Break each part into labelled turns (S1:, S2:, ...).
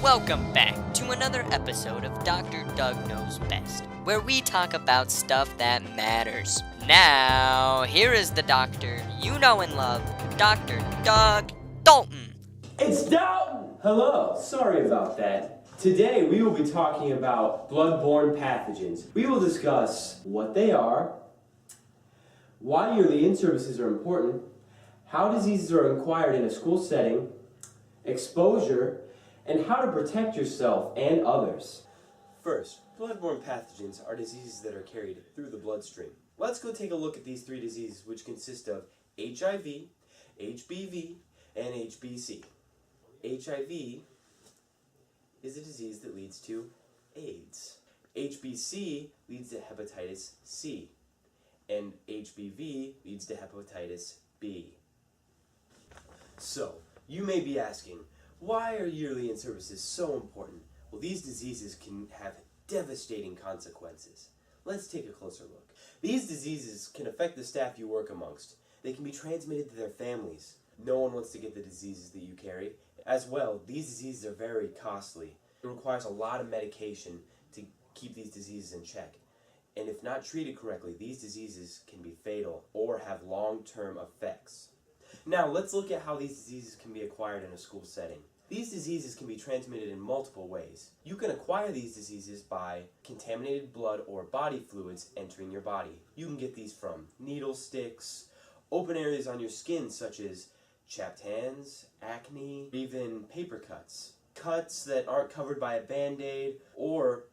S1: Welcome back to another episode of Dr. Doug Knows Best, where we talk about stuff that matters. Now, here is the doctor you know and love, Dr. Doug Dalton.
S2: It's Dalton! Hello, sorry about that. Today we will be talking about blood-borne pathogens. We will discuss what they are, why yearly in-services are important, how diseases are acquired in a school setting, exposure, and how to protect yourself and others. First, blood-borne pathogens are diseases that are carried through the bloodstream. Let's go take a look at these three diseases, which consist of HIV, HBV, and HBC. HIV is a disease that leads to AIDS. HBC leads to hepatitis C, and HBV leads to hepatitis B. So, you may be asking, why are yearly in-services so important? Well, these diseases can have devastating consequences. Let's take a closer look. These diseases can affect the staff you work amongst. They can be transmitted to their families. No one wants to get the diseases that you carry. As well, these diseases are very costly. It requires a lot of medication to keep these diseases in check. And if not treated correctly, these diseases can be fatal or have long-term effects. Now, let's look at how these diseases can be acquired in a school setting. These diseases can be transmitted in multiple ways. You can acquire these diseases by contaminated blood or body fluids entering your body. You can get these from needle sticks, open areas on your skin such as chapped hands, acne, even paper cuts. Cuts that aren't covered by a band-aid, or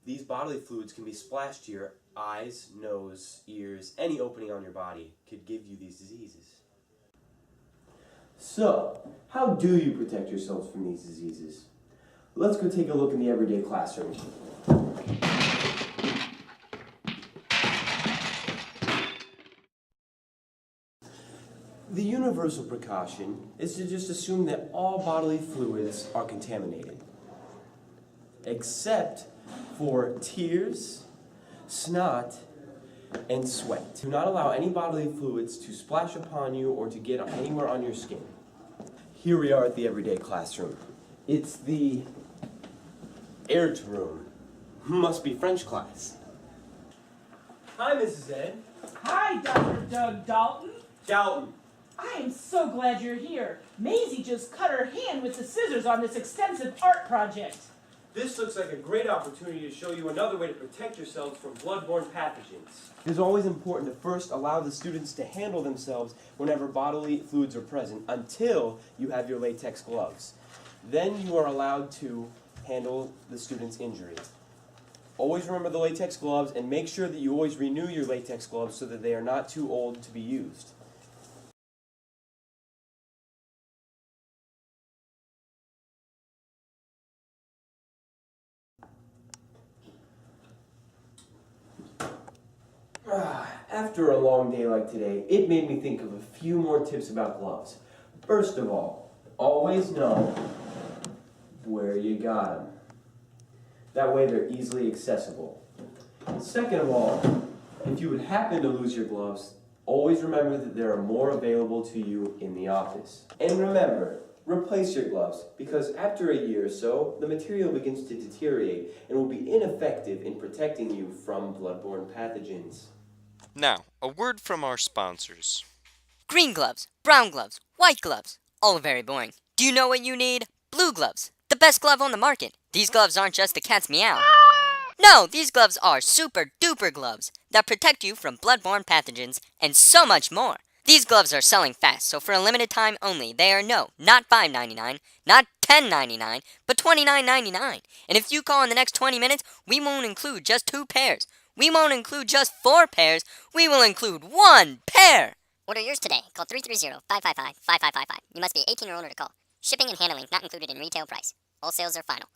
S2: these bodily fluids can be splashed to your eyes, nose, ears, any opening on your body could give you these diseases. So, how do you protect yourselves from these diseases? Let's go take a look in the everyday classroom. The universal precaution is to just assume that all bodily fluids are contaminated, except for tears, snot, and sweat. Do not allow any bodily fluids to splash upon you or to get anywhere on your skin. Here we are at the everyday classroom. It's the art room. Must be French class. Hi, Mrs. Ed.
S3: Hi, Dr. Doug Dalton.
S2: Dalton.
S3: I am so glad you're here. Maisie just cut her hand with the scissors on this extensive art project.
S2: This looks like a great opportunity to show you another way to protect yourselves from blood-borne pathogens. It is always important to first allow the students to handle themselves whenever bodily fluids are present until you have your latex gloves. Then you are allowed to handle the student's injury. Always remember the latex gloves and make sure that you always renew your latex gloves so that they are not too old to be used. After a long day like today, it made me think of a few more tips about gloves. First of all, always know where you got them. That way they're easily accessible. Second of all, if you would happen to lose your gloves, always remember that there are more available to you in the office. And remember, replace your gloves, because after a year or so, the material begins to deteriorate and will be ineffective in protecting you from blood-borne pathogens.
S4: Now, a word from our sponsors.
S1: Green gloves, brown gloves, white gloves. All very boring. Do you know what you need? Blue gloves. The best glove on the market. These gloves aren't just the cat's meow. No, these gloves are super duper gloves that protect you from blood-borne pathogens and so much more. These gloves are selling fast, so for a limited time only, they are not $5.99, not $10.99, but $29.99. And if you call in the next 20 minutes, we won't include just 2 pairs. We won't include just 4 pairs. We will include 1 pair.
S5: Order yours today. Call 330-555-5555. You must be 18 or older to call. Shipping and handling not included in retail price. All sales are final.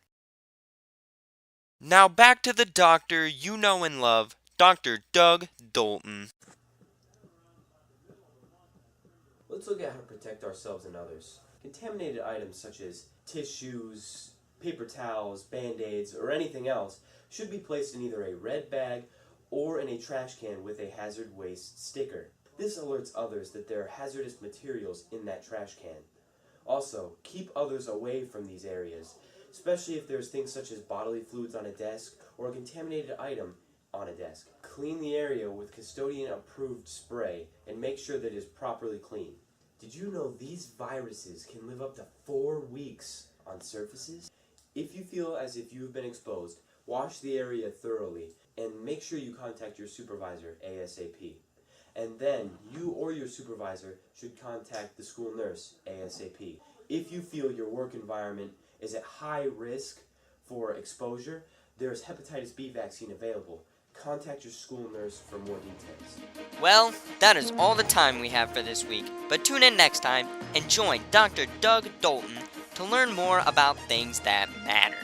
S4: Now back to the doctor you know and love, Dr. Doug Dalton.
S2: Let's look at how to protect ourselves and others. Contaminated items such as tissues, paper towels, band-aids, or anything else should be placed in either a red bag or in a trash can with a hazard waste sticker. This alerts others that there are hazardous materials in that trash can. Also, keep others away from these areas especially if there's things such as bodily fluids on a desk or a contaminated item on a desk. Clean the area with custodian-approved spray and make sure that it is properly clean. Did you know these viruses can live up to 4 weeks on surfaces? If you feel as if you've been exposed, wash the area thoroughly and make sure you contact your supervisor ASAP. And then you or your supervisor should contact the school nurse ASAP. If you feel your work environment is at high risk for exposure, there is hepatitis B vaccine available. Contact your school nurse for more details.
S1: Well, that is all the time we have for this week, but tune in next time and join Dr. Doug Dalton to learn more about things that matter.